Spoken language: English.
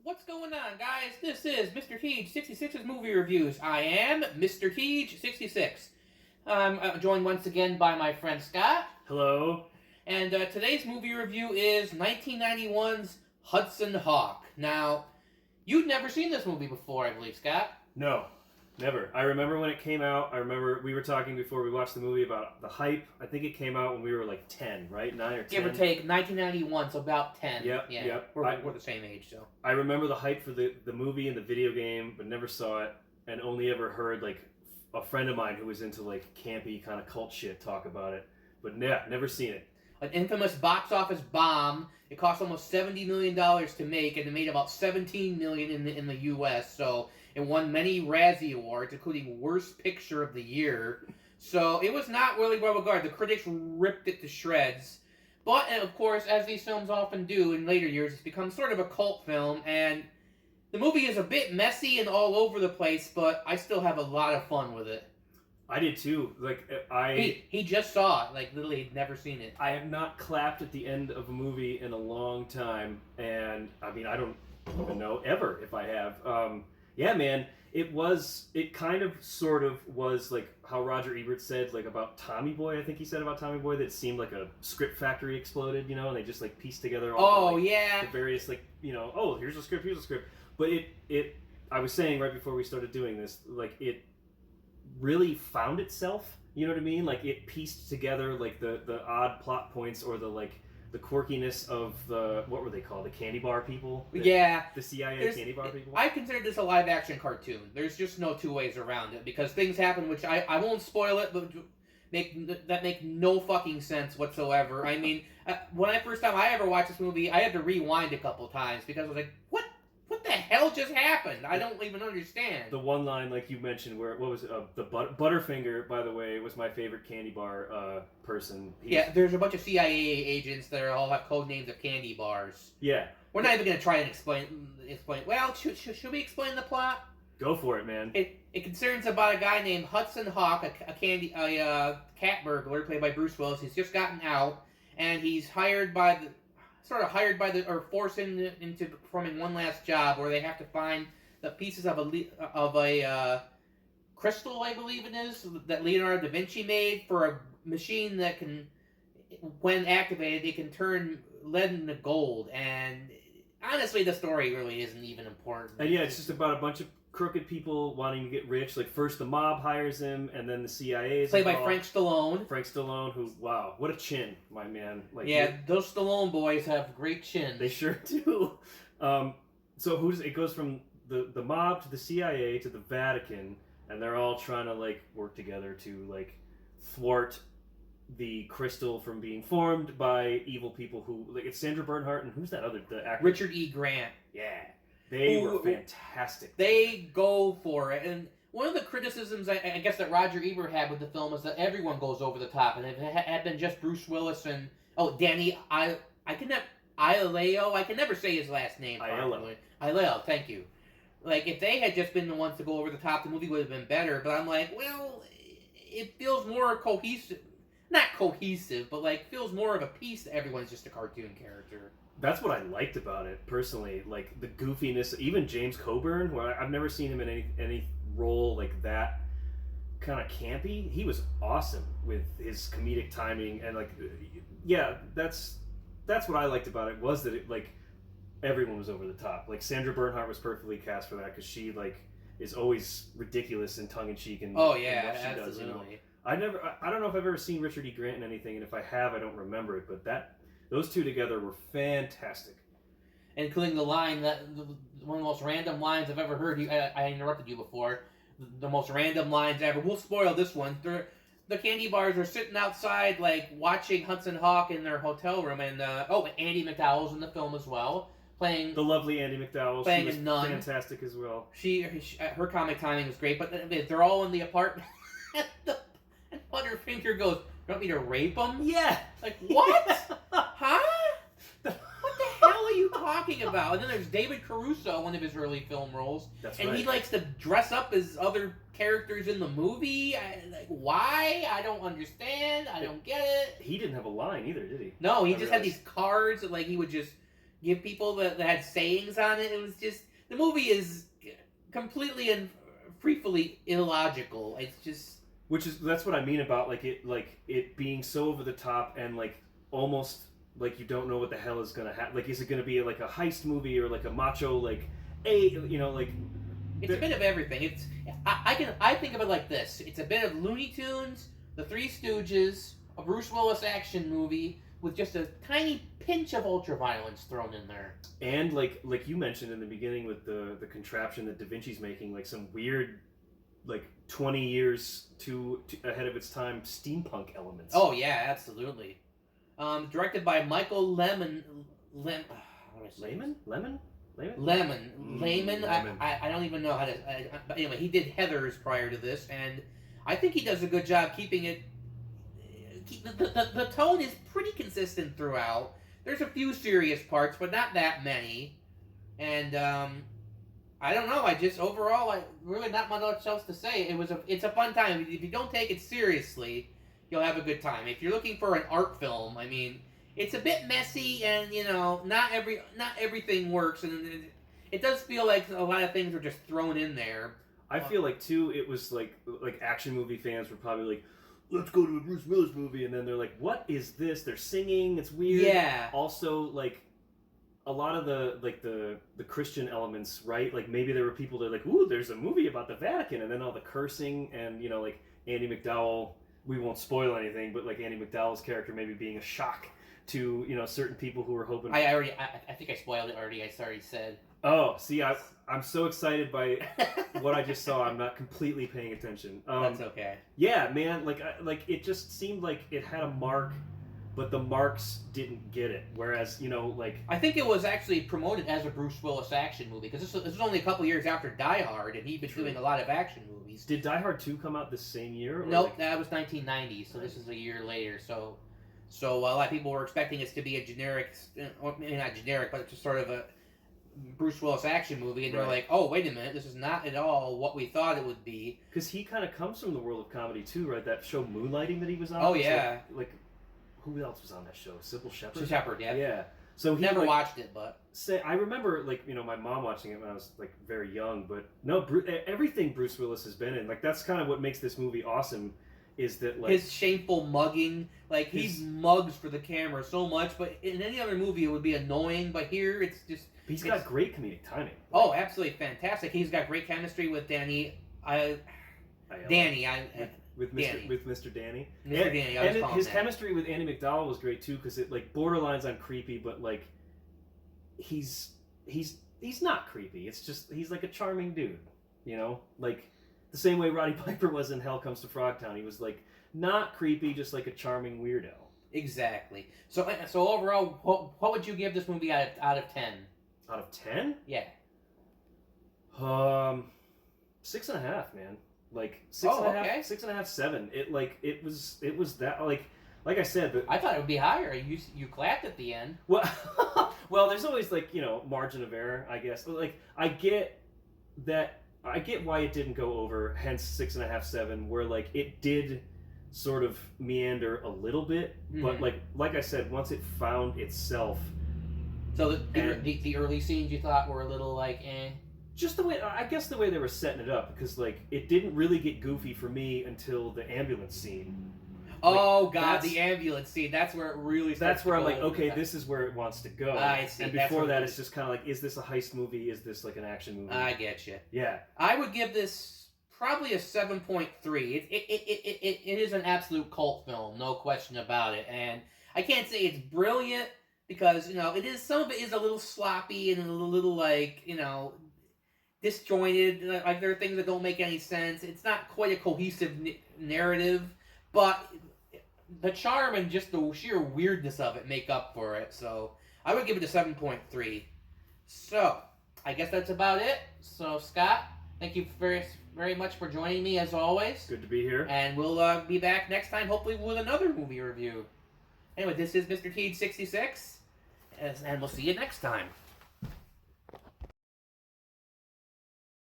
What's going on, guys? This is Mr. Teej 66's movie reviews. I am Mr. Teej 66. I'm joined once again by my friend Scott. Hello. And today's movie review is 1991's Hudson Hawk. Now, you'd never seen this movie before, I believe, Scott. No, never. I remember when it came out. I remember we were talking before we watched the movie about the hype. I think it came out when we were like 10, right? 9 or 10. Give or take, 1991, so about 10. Yep, yeah, yep. We're the same age, so. I remember the hype for the movie and the video game, but never saw it, and only ever heard like a friend of mine who was into like campy kind of cult shit talk about it. But never seen it. An infamous box office bomb. It cost almost $70 million to make, and it made about $17 million in the U.S., so it won many Razzie Awards, including Worst Picture of the Year. So it was not really well regarded. The critics ripped it to shreds. But, and of course, as these films often do in later years, it's become sort of a cult film, and the movie is a bit messy and all over the place, but I still have a lot of fun with it. I did too. He just saw it, like literally he'd never seen it. I have not clapped at the end of a movie in a long time, and I mean I don't even know ever if I have. Yeah, man, it kind of sort of was like how Roger Ebert said like about Tommy Boy. I think he said about Tommy Boy that it seemed like a script factory exploded, you know, and they just like pieced together all the various like, you know, oh, here's a script. But it I was saying right before we started doing this, like it really found itself, you know what I mean? Like it pieced together like the odd plot points or the quirkiness of the, what were they called? The candy bar people? The CIA candy bar people? I consider this a live action cartoon. There's just no two ways around it because things happen which I won't spoil it, but make no fucking sense whatsoever. I mean, when I first time I ever watched this movie, I had to rewind a couple times because I was like, what the hell just happened? I don't even understand. The one line, like you mentioned, where, what was it? The Butterfinger, by the way, was my favorite candy bar person. There's a bunch of CIA agents that all have code names of candy bars. Yeah. We're not even going to try and explain. Well, should we explain the plot? Go for it, man. It concerns about a guy named Hudson Hawk, a cat burglar played by Bruce Willis. He's just gotten out, and he's forced into performing one last job where they have to find the pieces of a crystal, I believe it is, that Leonardo da Vinci made for a machine that can, when activated, it can turn lead into gold. And honestly, the story really isn't even important. And yeah, it's just about a bunch of crooked people wanting to get rich. Like first the mob hires him, and then the CIA is played by Frank Stallone. Who, wow, what a chin, my man. Like, yeah, those Stallone boys have great chins. They sure do. So it goes from the mob to the CIA to the Vatican, and they're all trying to like work together to like thwart the crystal from being formed by evil people who, like, it's Sandra Bernhardt and who's that other, the actor? Richard E. Grant. Yeah. They were fantastic. They go for it. And one of the criticisms, I guess, that Roger Ebert had with the film is that everyone goes over the top. And if it had been just Bruce Willis and, Danny Aiello, I can never say his last name properly. Aiello, thank you. Like, if they had just been the ones to go over the top, the movie would have been better. But I'm like, well, it feels more cohesive. Not cohesive, but, like, feels more of a piece that everyone's just a cartoon character. That's what I liked about it, personally. Like, the goofiness, even James Coburn, who I've never seen him in any role like that kind of campy. He was awesome with his comedic timing, and, like, yeah, that's what I liked about it, was that it, like, everyone was over the top. Like, Sandra Bernhardt was perfectly cast for that, because she, like, is always ridiculous and tongue-in-cheek and oh, yeah, and what she absolutely. does, you know? I don't know if I've ever seen Richard E. Grant in anything, and if I have, I don't remember it, but those two together were fantastic. Including the line one of the most random lines I've ever heard. I interrupted you before. The most random lines ever. We'll spoil this one. The candy bars are sitting outside, like, watching Hudson Hawk in their hotel room, and Andie MacDowell's in the film as well, playing the lovely Andie MacDowell. Playing she was a nun. Fantastic as well. Her comic timing was great, but they're all in the apartment. And Butterfinger goes, "You want me to rape him?" Yeah. Like, what? Huh? What the hell are you talking about? And then there's David Caruso, one of his early film roles. That's and right. He likes to dress up as other characters in the movie. Why? I don't understand. I don't get it. He didn't have a line either, did he? No, he just had these cards that, like, he would just give people that had sayings on it. It was just the movie is completely and freefully illogical. It's just that's what I mean about like it being so over the top and like almost like you don't know what the hell is gonna happen. Like, is it gonna be like a heist movie or like a macho like like it's a bit of everything. I think of it like this. It's a bit of Looney Tunes, The Three Stooges, a Bruce Willis action movie with just a tiny pinch of ultraviolence thrown in there. And like you mentioned in the beginning with the contraption that Da Vinci's making, like some weird like 20 years too ahead of its time steampunk elements. Oh yeah, absolutely. Directed by Michael Lemon. I don't even know how to. But anyway, he did Heathers prior to this, and I think he does a good job keeping it. The tone is pretty consistent throughout. There's a few serious parts, but not that many. And I don't know. I just overall, really not much else to say. It's a fun time. If you don't take it seriously, you'll have a good time. If you're looking for an art film, I mean, it's a bit messy, and not everything works, and it does feel like a lot of things are just thrown in there. I feel like too, it was like action movie fans were probably like, let's go to a Bruce Willis movie, and then they're like, what is this? They're singing, it's weird. Yeah. Also, like, a lot of the Christian elements, right? Like, maybe there were people that are like, ooh, there's a movie about the Vatican, and then all the cursing, and, like, Andy McDowell, we won't spoil anything, but, like, Andy McDowell's character maybe being a shock to, certain people who were hoping... I think I spoiled it already, I already said. Oh, see, I'm so excited by what I just saw. I'm not completely paying attention. That's okay. Yeah, man. Like it just seemed like it had a mark, but the marks didn't get it. Whereas, I think it was actually promoted as a Bruce Willis action movie because this was only a couple years after Die Hard, and he'd been doing a lot of action movies. Did Die Hard 2 come out the same year? Nope, that was 1990, so this is a year later. So a lot of people were expecting this to be a generic, or maybe not generic, but just sort of a Bruce Willis action movie, and they're like, oh, wait a minute, this is not at all what we thought it would be. Because he kind of comes from the world of comedy too, right? That show Moonlighting that he was on. Oh, yeah. Like who else was on that show? Sybil Shepherd? Shepherd, yeah. Yeah. So he never watched it, but... I remember, my mom watching it when I was, very young, but no, everything Bruce Willis has been in, that's kind of what makes this movie awesome, is that, his shameful mugging, he mugs for the camera so much, but in any other movie it would be annoying, but here it's just... He's got great comedic timing. Oh, absolutely fantastic. He's got great chemistry with Danny. With Mr. Danny. Mr. Danny. And his chemistry with Andy McDowell was great too, because it borderlines on creepy, but he's not creepy. It's just he's like a charming dude, the same way Roddy Piper was in Hell Comes to Frogtown. He was not creepy, just like a charming weirdo. Exactly. So overall, what would you give this movie out of 10? Out of 10? Yeah. 6.5, man. 6.5, 6.5, 7. It was that like I said. I thought it would be higher. You clapped at the end. Well, well, there's always margin of error, I guess. But I get why it didn't go over. Hence 6.5, 7. Where it did sort of meander a little bit, but like I said, once it found itself. So the early scenes you thought were a little eh? Just the way, I guess the way they were setting it up, because it didn't really get goofy for me until the ambulance scene. Oh god, the ambulance scene, that's where it really starts. That's where I'm okay, this is where it wants to go. I see. And before that, it's just kind of is this a heist movie? Is this an action movie? I get you. Yeah. I would give this probably a 7.3. It is an absolute cult film, no question about it. And I can't say it's brilliant, because it is, some of it is a little sloppy and a little disjointed. There are things that don't make any sense. It's not quite a cohesive narrative, but the charm and just the sheer weirdness of it make up for it. So I would give it a 7.3. So I guess that's about it. So Scott, thank you very, very much for joining me as always. Good to be here. And we'll be back next time, hopefully with another movie review. Anyway, this is Mr. Teed 66, and we'll see you next time.